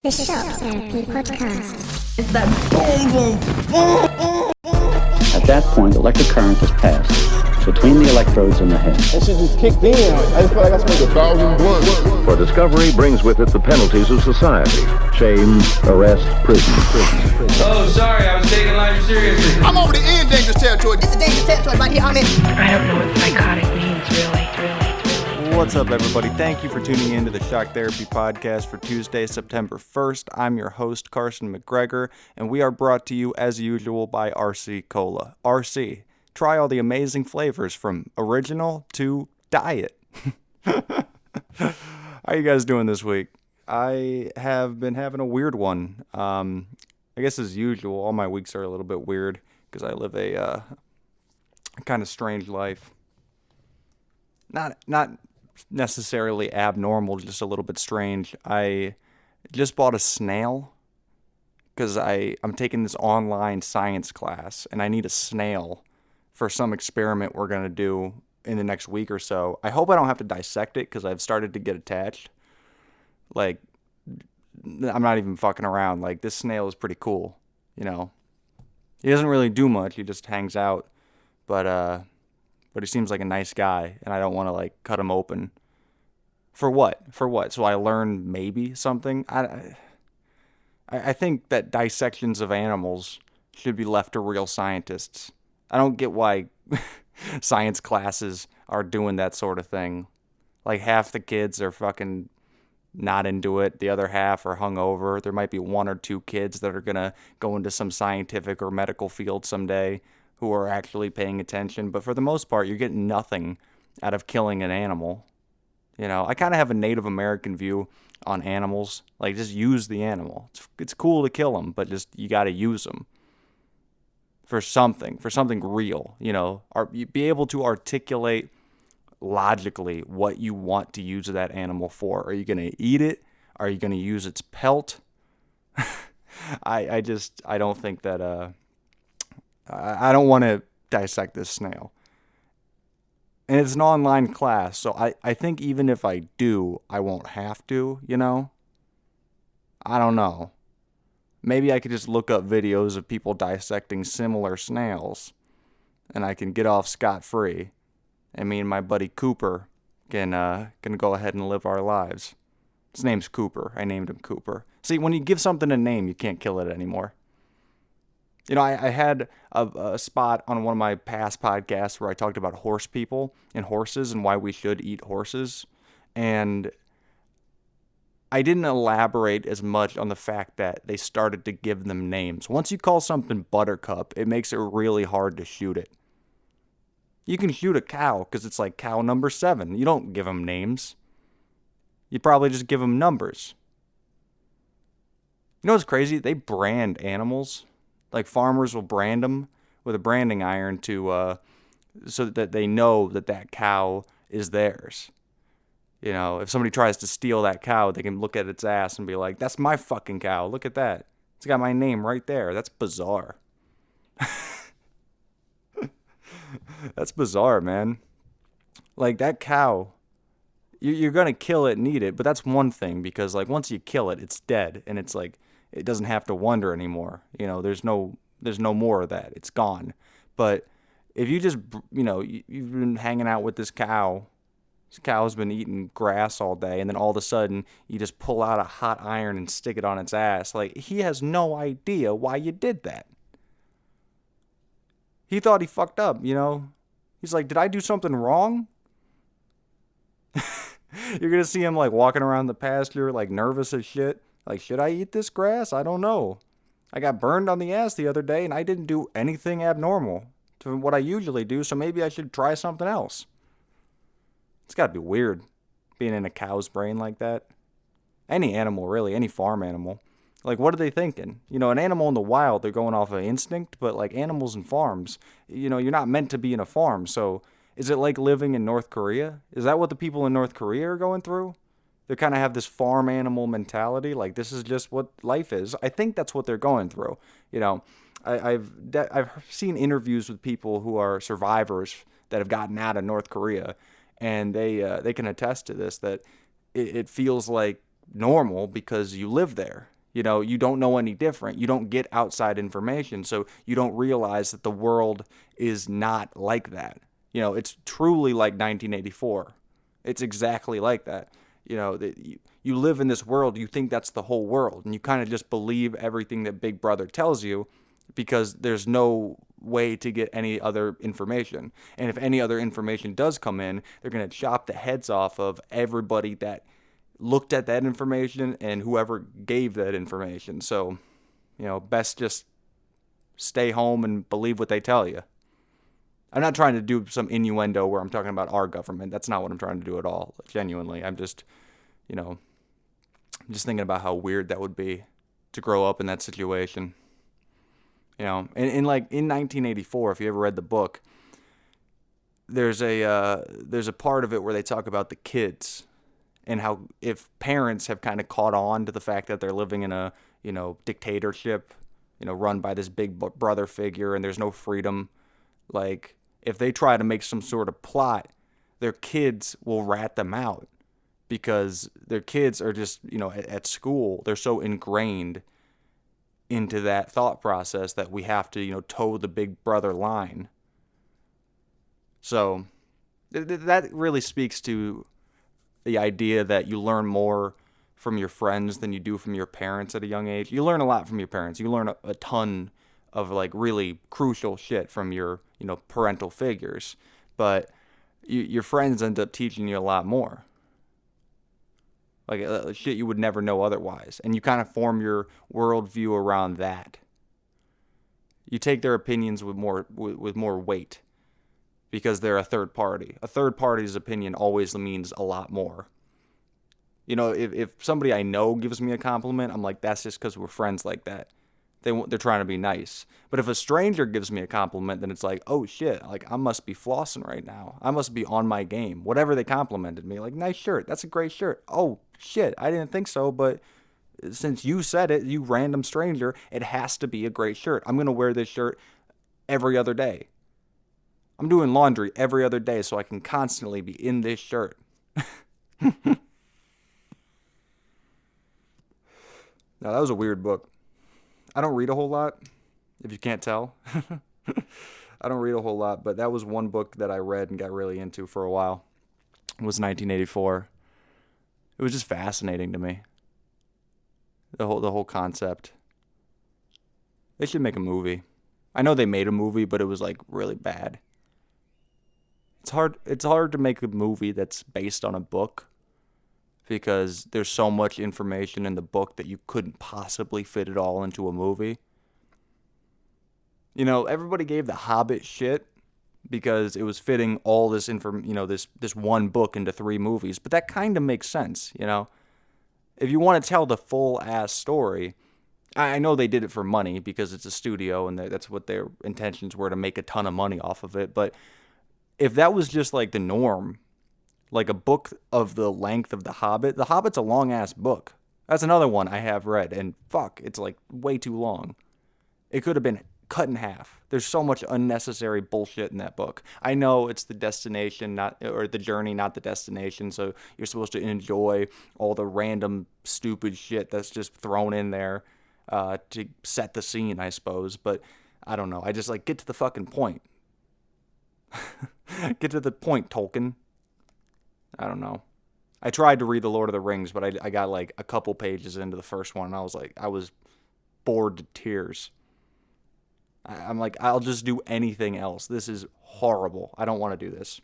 The Shock Therapy Podcast. It's that boom, boom, boom, boom. At that point, electric current is passed between the electrodes in the head. That shit just kicked in. I just feel like I smoked 1,000 blunts. For discovery brings with it the penalties of society. Shame, arrest, prison. Oh, sorry, I was taking life seriously. I'm over the end dangerous territory. This is dangerous territory right here. I'm in. I don't know what psychotic means, really. What's up, everybody? Thank you for tuning in to the Shock Therapy Podcast for Tuesday, September 1st. I'm your host, Carson McGregor, and we are brought to you, as usual, by RC Cola. RC, try all the amazing flavors from original to diet. How you guys doing this week? I have been having a weird one. I guess as usual, all my weeks are a little bit weird because I live a kind of strange life. Not necessarily abnormal, just a little bit strange. I just bought a snail because I'm taking this online science class and I need a snail for some experiment we're going to do in the next week or so. I hope I don't have to dissect it because I've started to get attached. Like, I'm not even fucking around. Like, this snail is pretty cool, you know. He doesn't really do much. He just hangs out. But he seems like a nice guy, and I don't want to, like, cut him open. For what? So I learn maybe something? I think that dissections of animals should be left to real scientists. I don't get why science classes are doing that sort of thing. Like, half the kids are fucking not into it. The other half are hungover. There might be one or two kids that are going to go into some scientific or medical field someday who are actually paying attention, but for the most part, you're getting nothing out of killing an animal. You know, I kind of have a Native American view on animals. Like, just use the animal. It's cool to kill them, but just, you got to use them for something real, you know. Be able to articulate logically what you want to use that animal for. Are you going to eat it? Are you going to use its pelt? I don't think that, I don't want to dissect this snail. And it's an online class, so I think even if I do, I won't have to, you know? I don't know. Maybe I could just look up videos of people dissecting similar snails, and I can get off scot-free. And me and my buddy Cooper can go ahead and live our lives. His name's Cooper. I named him Cooper. See, when you give something a name, you can't kill it anymore. You know, I had a spot on one of my past podcasts where I talked about horse people and horses and why we should eat horses. And I didn't elaborate as much on the fact that they started to give them names. Once you call something Buttercup, it makes it really hard to shoot it. You can shoot a cow because it's like cow number 7. You don't give them names. You probably just give them numbers. You know what's crazy? They brand animals. Like, farmers will brand them with a branding iron to so that they know that cow is theirs. You know, if somebody tries to steal that cow, they can look at its ass and be like, that's my fucking cow. Look at that. It's got my name right there. That's bizarre. That's bizarre, man. Like, that cow, you're going to kill it and eat it, but that's one thing because, like, once you kill it, it's dead. And it's like, it doesn't have to wonder anymore. You know, there's no more of that. It's gone. But if you just, you know, you've been hanging out with this cow. This cow's been eating grass all day, and then all of a sudden you just pull out a hot iron and stick it on its ass. Like, he has no idea why you did that. He thought he fucked up, you know. He's like, did I do something wrong? You're going to see him, like, walking around the pasture, like, nervous as shit. Like, should I eat this grass? I don't know. I got burned on the ass the other day, and I didn't do anything abnormal to what I usually do, so maybe I should try something else. It's got to be weird, being in a cow's brain like that. Any animal, really, any farm animal. Like, what are they thinking? You know, an animal in the wild, they're going off of instinct, but, like, animals in farms, you know, you're not meant to be in a farm, so is it like living in North Korea? Is that what the people in North Korea are going through? They kind of have this farm animal mentality, like this is just what life is. I think that's what they're going through. You know, I've seen interviews with people who are survivors that have gotten out of North Korea, and they can attest to this, that it feels like normal because you live there. You know, you don't know any different. You don't get outside information, so you don't realize that the world is not like that. You know, it's truly like 1984. It's exactly like that. You know, that you live in this world, you think that's the whole world, and you kind of just believe everything that Big Brother tells you because there's no way to get any other information. And if any other information does come in, they're going to chop the heads off of everybody that looked at that information and whoever gave that information. So, you know, best just stay home and believe what they tell you. I'm not trying to do some innuendo where I'm talking about our government. That's not what I'm trying to do at all. Genuinely. I'm just, you know, just thinking about how weird that would be to grow up in that situation. You know, and like in 1984, if you ever read the book, there's a part of it where they talk about the kids and how if parents have kind of caught on to the fact that they're living in a, you know, dictatorship, you know, run by this big brother figure and there's no freedom, like if they try to make some sort of plot, their kids will rat them out because their kids are just, you know, at school, they're so ingrained into that thought process that we have to, you know, toe the big brother line. So that really speaks to the idea that you learn more from your friends than you do from your parents at a young age. You learn a lot from your parents. You learn a ton of like really crucial shit from your, you know, parental figures. But your friends end up teaching you a lot more. Like shit you would never know otherwise. And you kind of form your worldview around that. You take their opinions with more weight because they're a third party. A third party's opinion always means a lot more. You know, if somebody I know gives me a compliment, I'm like, that's just because we're friends like that. They're trying to be nice. But if a stranger gives me a compliment, then it's like, oh shit, like I must be flossing right now. I must be on my game. Whatever they complimented me, like, nice shirt. That's a great shirt. Oh shit, I didn't think so, but since you said it, you random stranger, it has to be a great shirt. I'm going to wear this shirt every other day. I'm doing laundry every other day so I can constantly be in this shirt. Now, that was a weird book. I don't read a whole lot, if you can't tell. I don't read a whole lot, but that was one book that I read and got really into for a while. It was 1984. It was just fascinating to me. The whole concept. They should make a movie. I know they made a movie, but it was like really bad. It's hard to make a movie that's based on a book because there's so much information in the book that you couldn't possibly fit it all into a movie. You know, everybody gave The Hobbit shit because it was fitting all this this one book into 3 movies, but that kind of makes sense, you know. If you want to tell the full ass story, I know they did it for money because it's a studio and that's what their intentions were, to make a ton of money off of it, but if that was just like the norm, like a book of the length of The Hobbit's a long-ass book. That's another one I have read, and fuck, it's like way too long. It could have been cut in half. There's so much unnecessary bullshit in that book. I know it's the destination, or the journey, not the destination, so you're supposed to enjoy all the random stupid shit that's just thrown in there to set the scene, I suppose, but I don't know. I just like, get to the fucking point. Get to the point, Tolkien. I don't know. I tried to read The Lord of the Rings, but I got like a couple pages into the first one, and I was bored to tears. I'm like, I'll just do anything else. This is horrible. I don't want to do this.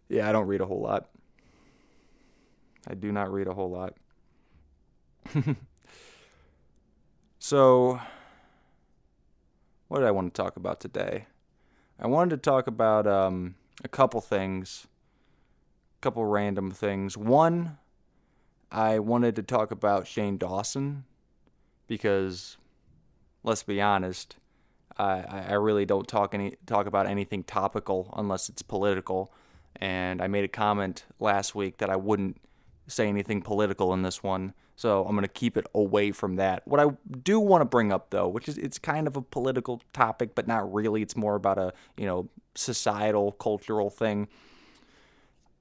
Yeah, I don't read a whole lot. I do not read a whole lot. So, what did I want to talk about today? I wanted to talk about a couple things, a couple random things. One, I wanted to talk about Shane Dawson because, let's be honest, I really don't talk about anything topical unless it's political. And I made a comment last week that I wouldn't say anything political in this one, so I'm going to keep it away from that. What I do want to bring up, though, which is, it's kind of a political topic, but not really. It's more about a, societal, cultural thing.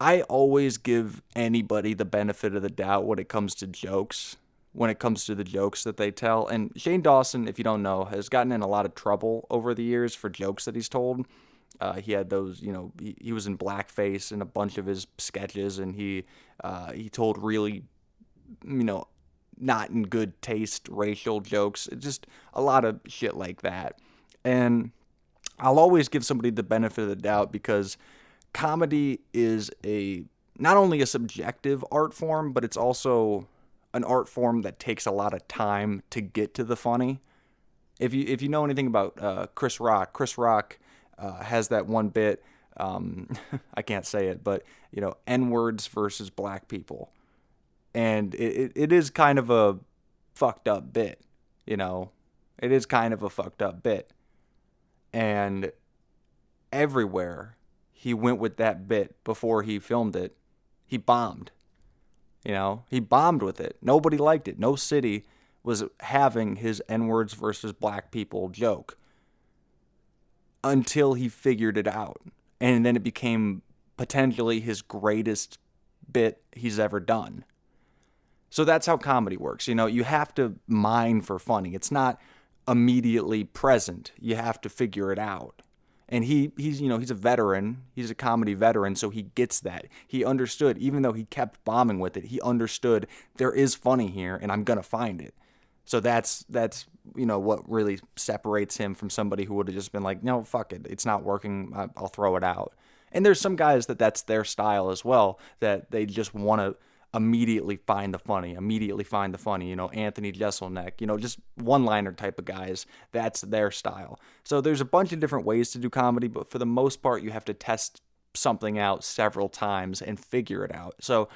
I always give anybody the benefit of the doubt when it comes to jokes, when it comes to the jokes that they tell. And Shane Dawson, if you don't know, has gotten in a lot of trouble over the years for jokes that he's told. He had those, he was in blackface in a bunch of his sketches, and he told really, not in good taste racial jokes, just a lot of shit like that. And I'll always give somebody the benefit of the doubt because comedy is not only a subjective art form, but it's also an art form that takes a lot of time to get to the funny. If you know anything about Chris Rock has that one bit, I can't say it, but N-words versus black people. And it is kind of a fucked up bit, It is kind of a fucked up bit. And everywhere he went with that bit before he filmed it, he bombed. He bombed with it. Nobody liked it. No city was having his N-words versus black people joke until he figured it out. And then it became potentially his greatest bit he's ever done. So that's how comedy works. You have to mine for funny. It's not immediately present. You have to figure it out. And he's a veteran. He's a comedy veteran, so he gets that. He understood, even though he kept bombing with it, he understood there is funny here, and I'm gonna find it. So that's what really separates him from somebody who would have just been like, no, fuck it, it's not working, I'll throw it out. And there's some guys that's their style as well, that they just want to immediately find the funny. Anthony Jeselnik, just one-liner type of guys. That's their style. So there's a bunch of different ways to do comedy, but for the most part, you have to test something out several times and figure it out. So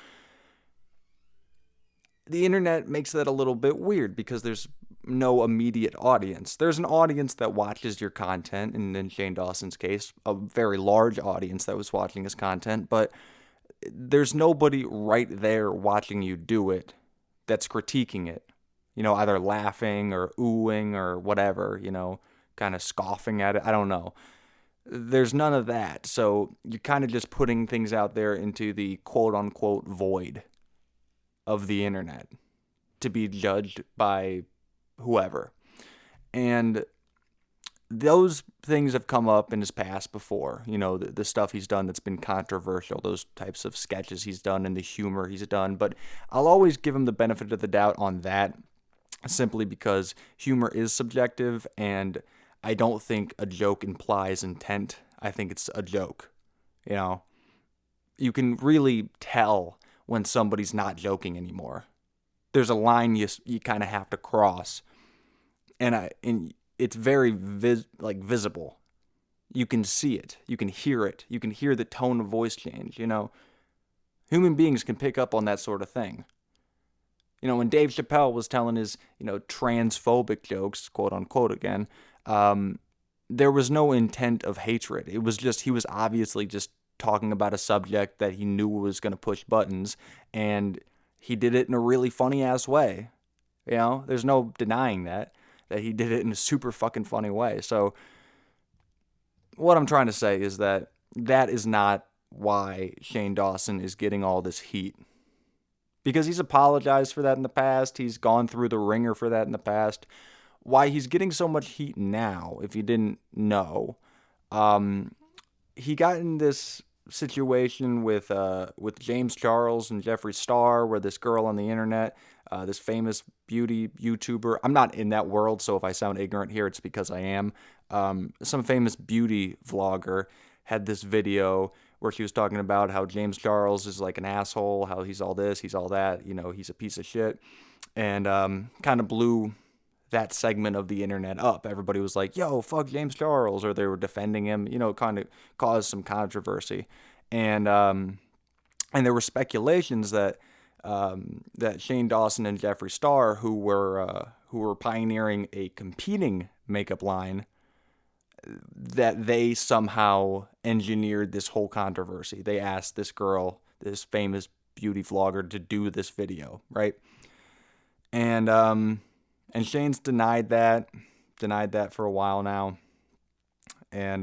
the internet makes that a little bit weird because there's no immediate audience. There's an audience that watches your content, and in Shane Dawson's case, a very large audience that was watching his content, but there's nobody right there watching you do it that's critiquing it, either laughing or oohing or whatever, kind of scoffing at it. I don't know. There's none of that. So you're kind of just putting things out there into the quote unquote void of the internet to be judged by whoever. And those things have come up in his past before, the stuff he's done that's been controversial, those types of sketches he's done and the humor he's done. But I'll always give him the benefit of the doubt on that, simply because humor is subjective, and I don't think a joke implies intent. I think it's a joke. You can really tell when somebody's not joking anymore. There's a line you kind of have to cross, and it's very visible. You can see it. You can hear it. You can hear the tone of voice change, Human beings can pick up on that sort of thing. When Dave Chappelle was telling his, transphobic jokes, quote unquote again, there was no intent of hatred. It was just, he was obviously just talking about a subject that he knew was going to push buttons, and he did it in a really funny ass way. There's no denying that he did it in a super fucking funny way. So what I'm trying to say is that is not why Shane Dawson is getting all this heat. Because he's apologized for that in the past. He's gone through the ringer for that in the past. Why he's getting so much heat now, if you didn't know, he got in this situation with James Charles and Jeffree Star, where this girl on the internet, this famous beauty YouTuber, I'm not in that world, so if I sound ignorant here, it's because I am. Some famous beauty vlogger had this video where she was talking about how James Charles is like an asshole, how he's all this, he's all that, he's a piece of shit, and kind of blew that segment of the internet up. Everybody was like, yo, fuck James Charles, or they were defending him, kind of caused some controversy. And there were speculations that Shane Dawson and Jeffree Star, who were pioneering a competing makeup line, that they somehow engineered this whole controversy. They asked this girl, this famous beauty vlogger, to do this video, right? And Shane's denied that for a while now. And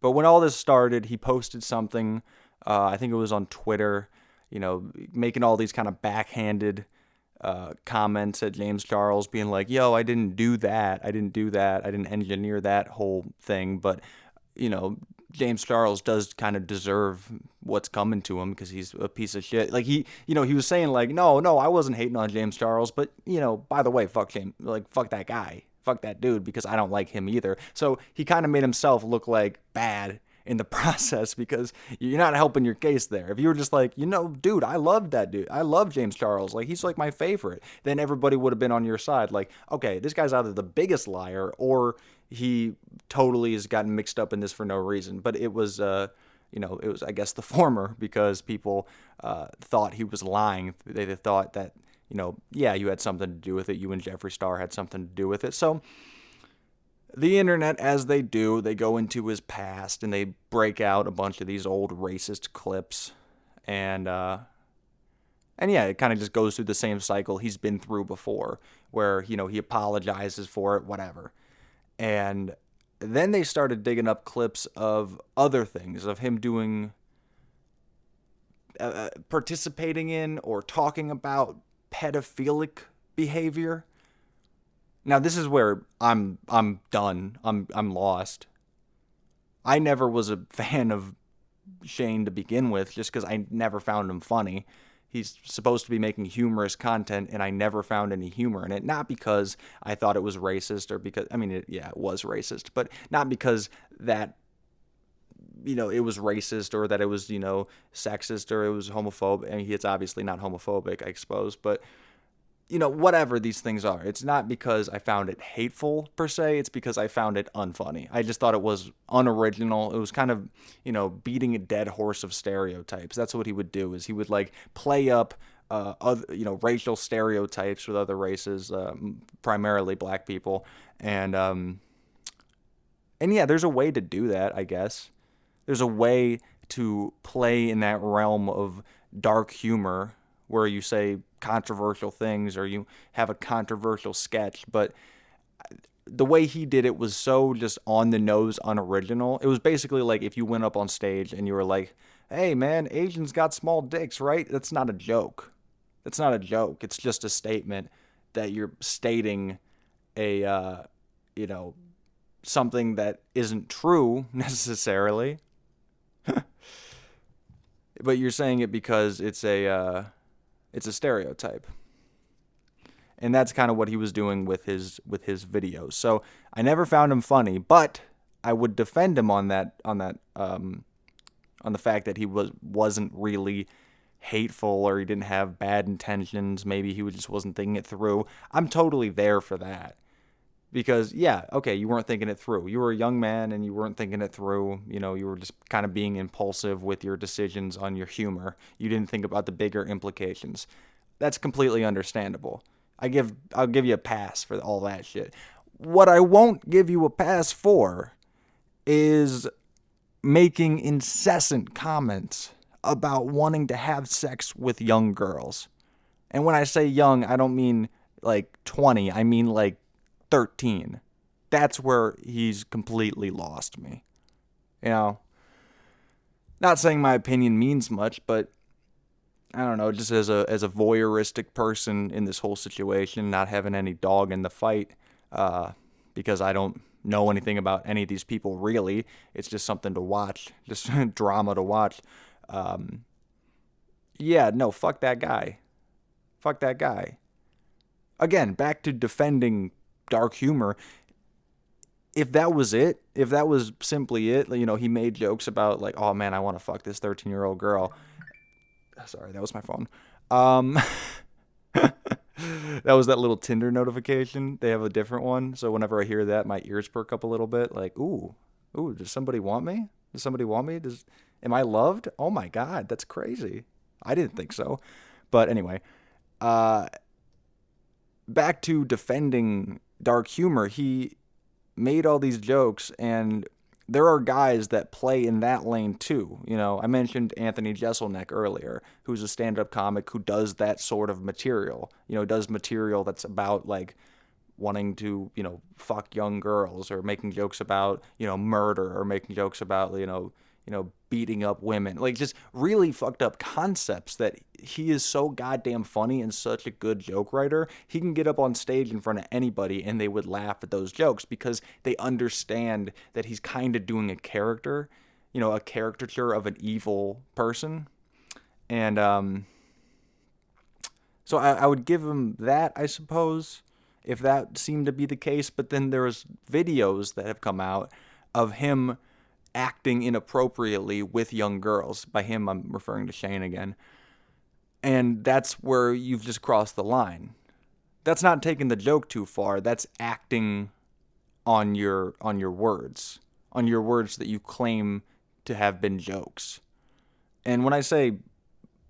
but when all this started, he posted something I think it was on Twitter, making all these kind of backhanded comments at James Charles, being like, yo, I didn't do that. I didn't engineer that whole thing. But, James Charles does kind of deserve what's coming to him because he's a piece of shit. Like, he was saying, like, no, I wasn't hating on James Charles, but, by the way, fuck that guy. Fuck that dude, because I don't like him either. So he kind of made himself look like bad in the process, because you're not helping your case there. If you were just like, dude, I love that dude. I love James Charles. Like, he's like my favorite. Then everybody would have been on your side. Like, okay, this guy's either the biggest liar or he totally has gotten mixed up in this for no reason. But it was, I guess, the former, because people thought he was lying. They thought that, you had something to do with it. You and Jeffree Star had something to do with it. So the internet, as they do, they go into his past and they break out a bunch of these old racist clips. And yeah, it kind of just goes through the same cycle he's been through before, where, he apologizes for it, whatever. And then they started digging up clips of other things, of him doing, participating in or talking about pedophilic behavior. Now, this is where I'm done. I'm lost. I never was a fan of Shane to begin with, just because I never found him funny. He's supposed to be making humorous content, and I never found any humor in it. Not because I thought it was racist, or because, it was racist, but not because that, it was racist, or that it was, sexist, or it was homophobic. I mean, it's obviously not homophobic, I suppose, but whatever these things are. It's not because I found it hateful, per se. It's because I found it unfunny. I just thought it was unoriginal. It was kind of, beating a dead horse of stereotypes. That's what he would do, is he would, like, play up, other, racial stereotypes with other races, primarily black people. And yeah, there's a way to do that, I guess. There's a way to play in that realm of dark humor where you say controversial things or you have a controversial sketch, but the way he did it was so just on the nose, unoriginal. It was basically like if you went up on stage and you were like, hey man, Asians got small dicks, right? That's not a joke. That's not a joke. It's just a statement that you're stating a, something that isn't true necessarily. But you're saying it because it's a stereotype. And that's kind of what he was doing with his videos. So I never found him funny, but I would defend him on the fact that he wasn't really hateful, or he didn't have bad intentions. Maybe he just wasn't thinking it through. I'm totally there for that. Because, yeah, okay, you weren't thinking it through. You were a young man and you weren't thinking it through. You were just kind of being impulsive with your decisions on your humor. You didn't think about the bigger implications. That's completely understandable. I'll give you a pass for all that shit. What I won't give you a pass for is making incessant comments about wanting to have sex with young girls. And when I say young, I don't mean like 20. I mean like 13. That's where he's completely lost me. Not saying my opinion means much, but I don't know, just as a voyeuristic person in this whole situation, not having any dog in the fight, because I don't know anything about any of these people really. It's just something to watch, just drama to watch. Yeah, no, fuck that guy. Fuck that guy. Again, back to defending dark humor. If that was it, if that was simply it, he made jokes about like, oh man, I want to fuck this 13-year-old girl. Sorry, that was my phone. That was that little Tinder notification. They have a different one, so whenever I hear that, my ears perk up a little bit. Like, ooh, does somebody want me? Does somebody want me? Am I loved? Oh my God, that's crazy. I didn't think so. But anyway, back to defending dark humor. He made all these jokes, and there are guys that play in that lane too. I mentioned Anthony Jeselnik earlier, who's a stand-up comic who does that sort of material. Does material that's about like wanting to, fuck young girls, or making jokes about, murder, or making jokes about, beating up women. Like, just really fucked up concepts that he is so goddamn funny and such a good joke writer. He can get up on stage in front of anybody and they would laugh at those jokes because they understand that he's kind of doing a character, a caricature of an evil person. And so I would give him that, I suppose, if that seemed to be the case. But then there was videos that have come out of him acting inappropriately with young girls. By him, I'm referring to Shane again. And that's where you've just crossed the line. That's not taking the joke too far. That's acting on your words that you claim to have been jokes. And when I say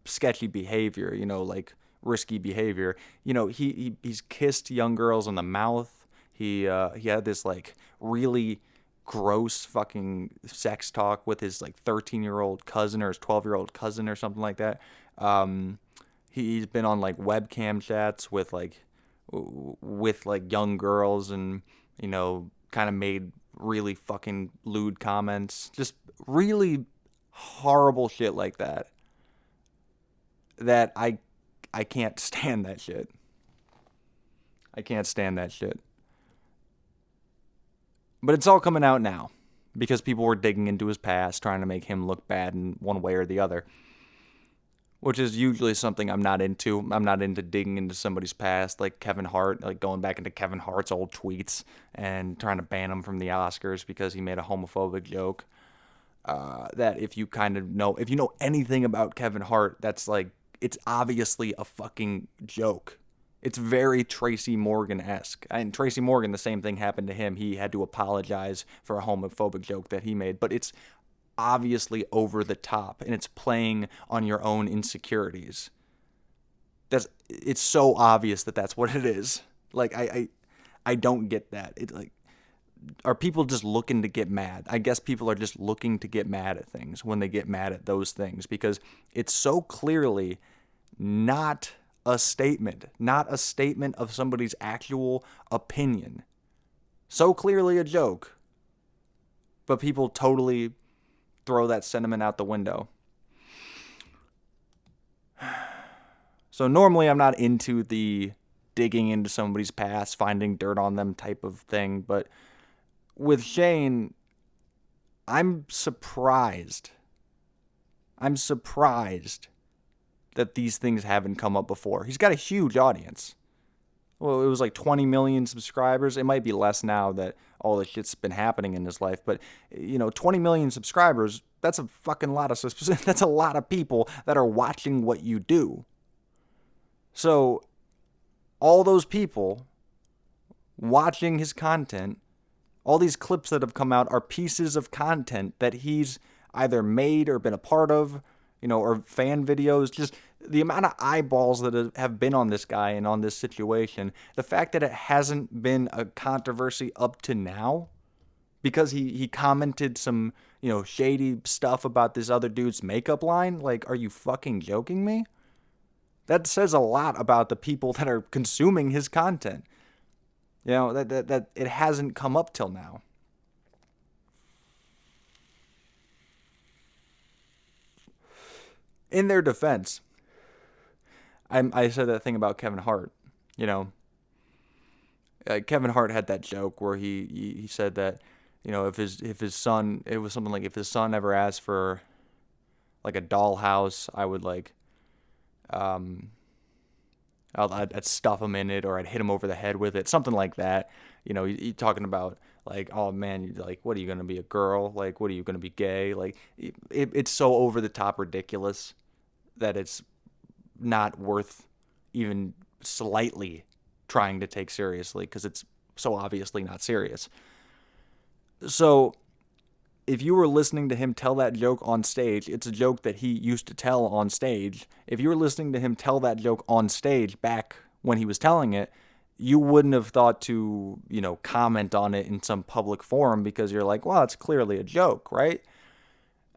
sketchy behavior, like risky behavior, he's kissed young girls on the mouth. He had this like really gross fucking sex talk with his like 13-year-old cousin or his 12-year-old cousin or something like that. He's been on like webcam chats with young girls and kind of made really fucking lewd comments, just really horrible shit like that I can't stand that shit. I can't stand that shit. But it's all coming out now because people were digging into his past, trying to make him look bad in one way or the other, which is usually something I'm not into. I'm not into digging into somebody's past, like Kevin Hart, like going back into Kevin Hart's old tweets and trying to ban him from the Oscars because he made a homophobic joke. That if you know anything about Kevin Hart, that's like, it's obviously a fucking joke. It's very Tracy Morgan-esque. And Tracy Morgan, the same thing happened to him. He had to apologize for a homophobic joke that he made. But it's obviously over the top, and it's playing on your own insecurities. It's so obvious that that's what it is. Like, I don't get that. It's like, are people just looking to get mad? I guess people are just looking to get mad at things when they get mad at those things because it's so clearly not a statement of somebody's actual opinion. So clearly a joke, but people totally throw that sentiment out the window. So normally I'm not into the digging into somebody's past, finding dirt on them type of thing, but with Shane, I'm surprised that these things haven't come up before. He's got a huge audience. Well, it was like 20 million subscribers. It might be less now that all the shit's been happening in his life, but 20 million subscribers, that's a fucking lot of that's a lot of people that are watching what you do. So all those people watching his content, all these clips that have come out are pieces of content that he's either made or been a part of, or fan videos. Just the amount of eyeballs that have been on this guy and on this situation. The fact that it hasn't been a controversy up to now because he commented some, shady stuff about this other dude's makeup line. Like, are you fucking joking me? That says a lot about the people that are consuming his content. That it hasn't come up till now. In their defense, I said that thing about Kevin Hart. Kevin Hart had that joke where he said that, if his son, it was something like, if his son ever asked for like a dollhouse, I would I'd stuff him in it, or I'd hit him over the head with it, something like that. He talking about like, oh man, like, what are you gonna be, a girl? Like, what are you gonna be, gay? Like, it's so over the top ridiculous that it's not worth even slightly trying to take seriously because it's so obviously not serious. So if you were listening to him tell that joke on stage, it's a joke that he used to tell on stage. If you were listening to him tell that joke on stage back when he was telling it, you wouldn't have thought to, comment on it in some public forum because you're like, well, it's clearly a joke, right?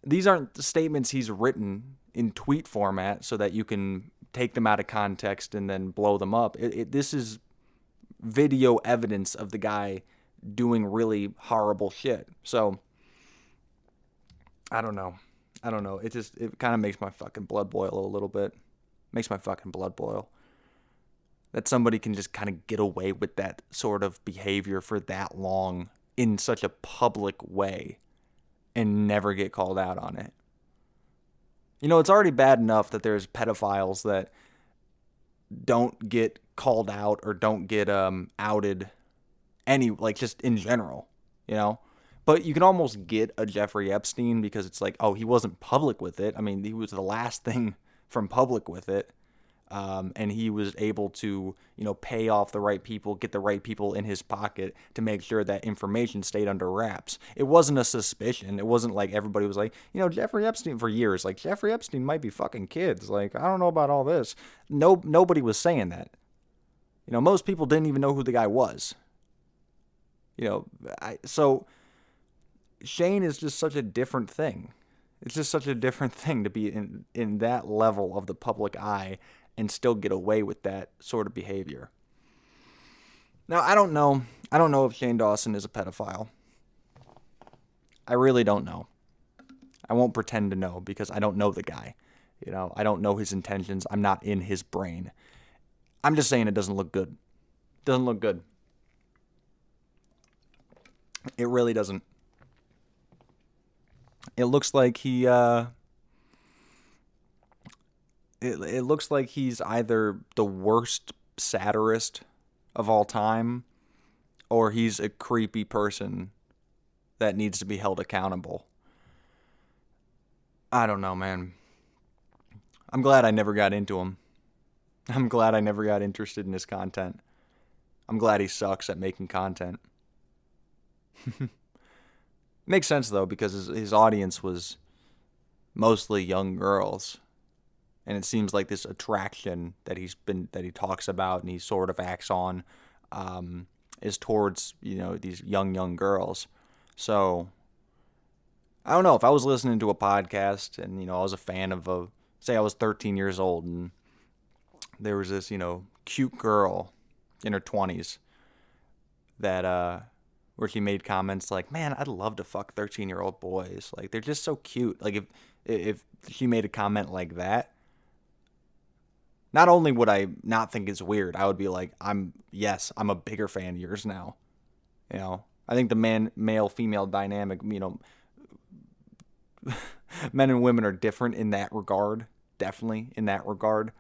These aren't the statements he's written in tweet format so that you can take them out of context and then blow them up. This is video evidence of the guy doing really horrible shit. So I don't know. It kind of makes my fucking blood boil a little bit. Makes my fucking blood boil. That somebody can just kind of get away with that sort of behavior for that long in such a public way and never get called out on it. You know, it's already bad enough that there's pedophiles that don't get called out or don't get outed just in general, you know? But you can almost get a Jeffrey Epstein because it's like, oh, he wasn't public with it. I mean, he was the last thing from public with it. And he was able to, pay off the right people, get the right people in his pocket to make sure that information stayed under wraps. It wasn't a suspicion. It wasn't like everybody was like, Jeffrey Epstein for years. Like, Jeffrey Epstein might be fucking kids. Like, I don't know about all this. Nobody was saying that. Most people didn't even know who the guy was. So Shane is just such a different thing. It's just such a different thing to be in that level of the public eye and still get away with that sort of behavior. Now, I don't know if Shane Dawson is a pedophile. I really don't know. I won't pretend to know because I don't know the guy. I don't know his intentions. I'm not in his brain. I'm just saying it doesn't look good. It doesn't look good. It really doesn't. It looks like it looks like he's either the worst satirist of all time or he's a creepy person that needs to be held accountable. I don't know, man. I'm glad I never got into him. I'm glad I never got interested in his content. I'm glad he sucks at making content. Makes sense, though, because his audience was mostly young girls. And it seems like this attraction that he talks about and he sort of acts on is towards, these young girls. So, I don't know, if I was listening to a podcast and, I was a fan of say I was 13 years old and there was this, cute girl in her 20s that, where she made comments like, man, I'd love to fuck 13-year-old boys. Like, they're just so cute. Like, if she made a comment like that, not only would I not think it's weird, I would be like, I'm a bigger fan of yours now. I think the male-female dynamic, men and women are different in that regard. Definitely in that regard.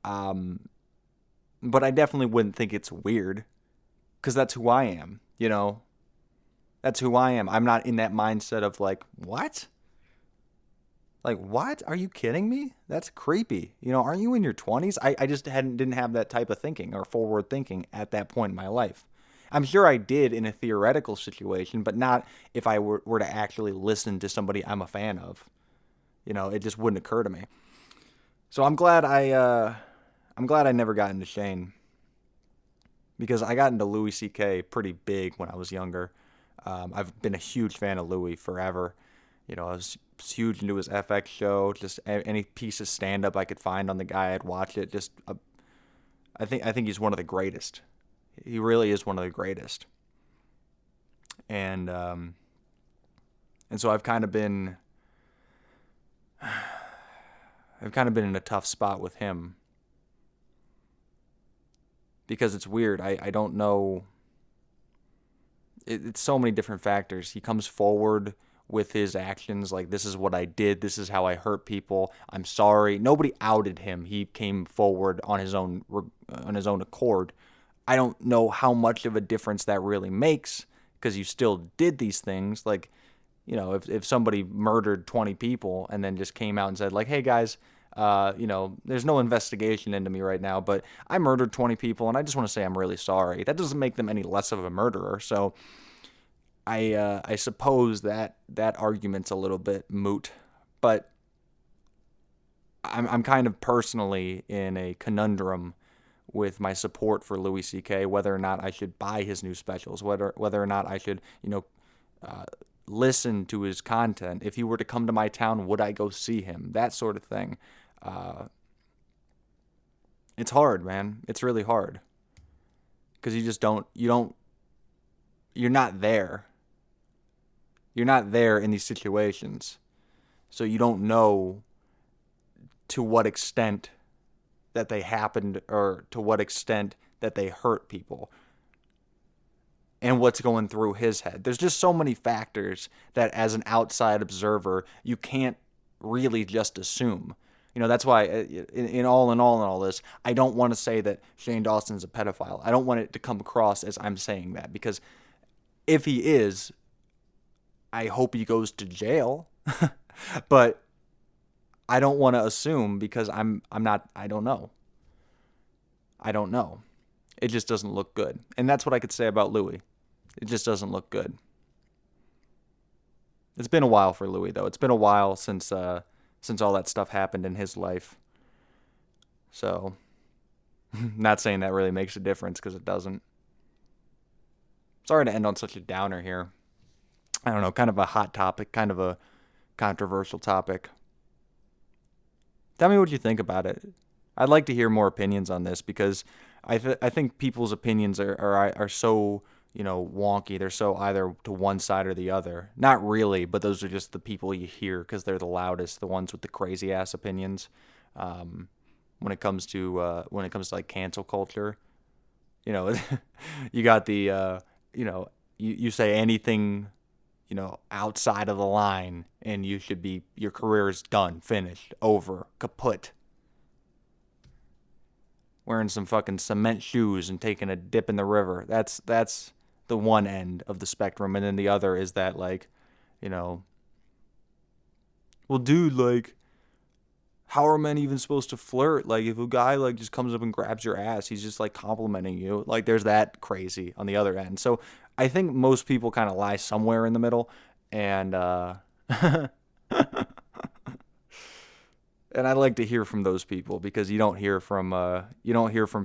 But I definitely wouldn't think it's weird because that's who I am, That's who I am. I'm not in that mindset of like, what? Like, what? Are you kidding me? That's creepy. Aren't you in your 20s? I just didn't have that type of thinking or forward thinking at that point in my life. I'm sure I did in a theoretical situation, but not if I were to actually listen to somebody I'm a fan of. It just wouldn't occur to me. So I'm glad I never got into Shane. Because I got into Louis C.K. pretty big when I was younger. I've been a huge fan of Louis forever. I was huge into his FX show. Just any piece of stand-up I could find on the guy, I'd watch it. I think he's one of the greatest. He really is one of the greatest. And so I've kind of been in a tough spot with him. Because it's weird. I don't know. It's so many different factors. He comes forward with his actions like, this is what I did. This is how I hurt people. I'm sorry. Nobody outed him. He came forward on his own accord. I don't know how much of a difference that really makes because you still did these things. Like, if somebody murdered 20 people and then just came out and said like, hey guys, there's no investigation into me right now, but I murdered 20 people and I just want to say I'm really sorry. That doesn't make them any less of a murderer. So I suppose that argument's a little bit moot, but I'm kind of personally in a conundrum with my support for Louis C.K., whether or not I should buy his new specials, whether or not I should, listen to his content. If he were to come to my town, would I go see him? That sort of thing. It's hard, man. It's really hard. Because you're not there. You're not there in these situations. So you don't know to what extent that they happened or to what extent that they hurt people and what's going through his head. There's just so many factors that as an outside observer, you can't really just assume. That's why in all this, I don't want to say that Shane Dawson's a pedophile. I don't want it to come across as I'm saying that, because if he is, I hope he goes to jail. But I don't want to assume, because I don't know. I don't know. It just doesn't look good. And that's what I could say about Louis. It just doesn't look good. It's been a while for Louis, though. It's been a while since all that stuff happened in his life. So, not saying that really makes a difference, because it doesn't. Sorry to end on such a downer here. I don't know, kind of a hot topic, kind of a controversial topic. Tell me what you think about it. I'd like to hear more opinions on this, because I think people's opinions are so, wonky. They're so either to one side or the other. Not really, but those are just the people you hear because they're the loudest, the ones with the crazy ass opinions. When it comes to like cancel culture, you got the you say anything, outside of the line, and your career is done, finished, over, kaput. Wearing some fucking cement shoes and taking a dip in the river. That's the one end of the spectrum. And then the other is that, like, well, dude, like, how are men even supposed to flirt? Like, if a guy, like, just comes up and grabs your ass, he's just, like, complimenting you. Like, there's that crazy on the other end. So I think most people kind of lie somewhere in the middle. And, and I'd like to hear from those people, because you don't hear from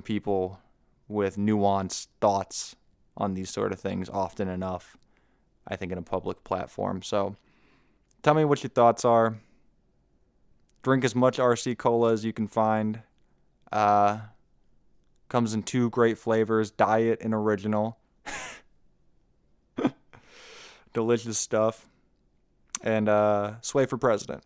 people with nuanced thoughts on these sort of things often enough, I think, in a public platform. So tell me what your thoughts are. Drink as much RC Cola as you can find. Comes in 2 great flavors, Diet and Original. Delicious stuff. And sway for president.